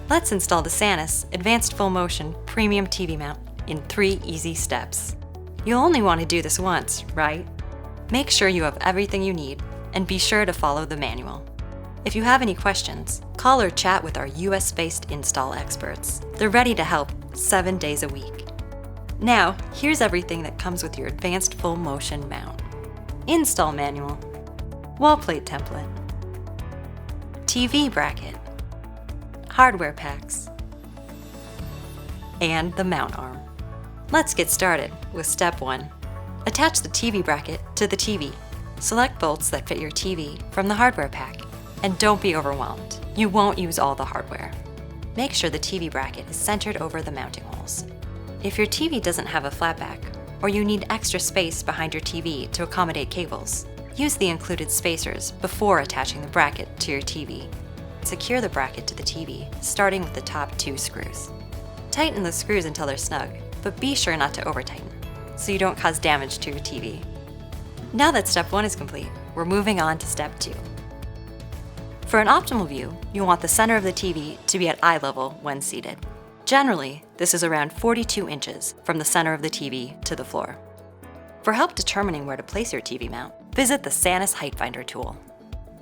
Let's install the SANUS Advanced Full Motion Premium TV Mount in 3 easy steps. You'll only want to do this once, right? Make sure you have everything you need and be sure to follow the manual. If you have any questions, call or chat with our US-based install experts. They're ready to help 7 days a week. Now, here's everything that comes with your Advanced Full Motion mount. Install manual, wall plate template, TV bracket, hardware packs, and the mount arm. Let's get started with step 1. Attach the TV bracket to the TV. Select bolts that fit your TV from the hardware pack. And don't be overwhelmed. You won't use all the hardware. Make sure the TV bracket is centered over the mounting holes. If your TV doesn't have a flat back, or you need extra space behind your TV to accommodate cables, use the included spacers before attaching the bracket to your TV. Secure the bracket to the TV, starting with the top 2 screws. Tighten the screws until they're snug, but be sure not to over-tighten, so you don't cause damage to your TV. Now that step 1 is complete, we're moving on to step 2. For an optimal view, you want the center of the TV to be at eye level when seated. Generally, this is around 42 inches from the center of the TV to the floor. For help determining where to place your TV mount, visit the SANUS Height Finder tool.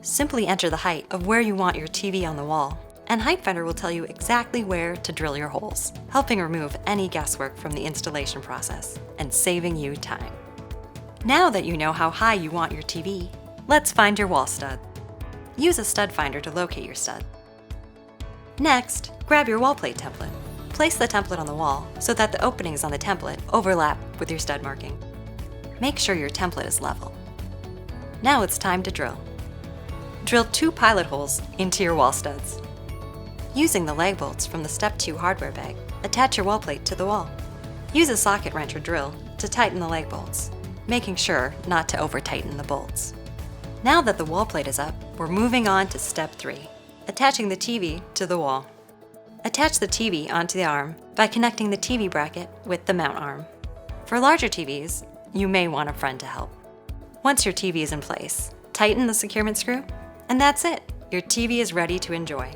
Simply enter the height of where you want your TV on the wall, and Height Finder will tell you exactly where to drill your holes, helping remove any guesswork from the installation process and saving you time. Now that you know how high you want your TV, let's find your wall stud. Use a stud finder to locate your stud. Next, grab your wall plate template. Place the template on the wall so that the openings on the template overlap with your stud marking. Make sure your template is level. Now it's time to drill. Drill 2 pilot holes into your wall studs. Using the lag bolts from the Step 2 hardware bag, attach your wall plate to the wall. Use a socket wrench or drill to tighten the lag bolts, making sure not to over-tighten the bolts. Now that the wall plate is up, we're moving on to step 3, attaching the TV to the wall. Attach the TV onto the arm by connecting the TV bracket with the mount arm. For larger TVs, you may want a friend to help. Once your TV is in place, tighten the securement screw, and that's it. Your TV is ready to enjoy.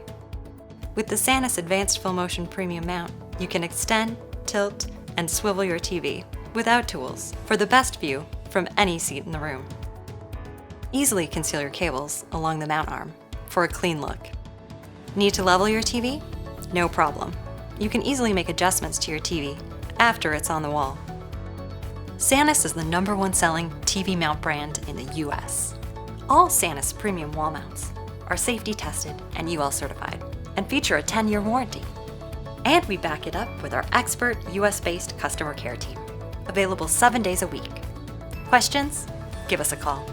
With the SANUS Advanced Full Motion Premium Mount, you can extend, tilt, and swivel your TV without tools for the best view from any seat in the room. Easily conceal your cables along the mount arm for a clean look. Need to level your TV? No problem. You can easily make adjustments to your TV after it's on the wall. SANUS is the #1 selling TV mount brand in the US. All SANUS premium wall mounts are safety tested and UL certified and feature a 10-year warranty. And we back it up with our expert US-based customer care team, available 7 days a week. Questions? Give us a call.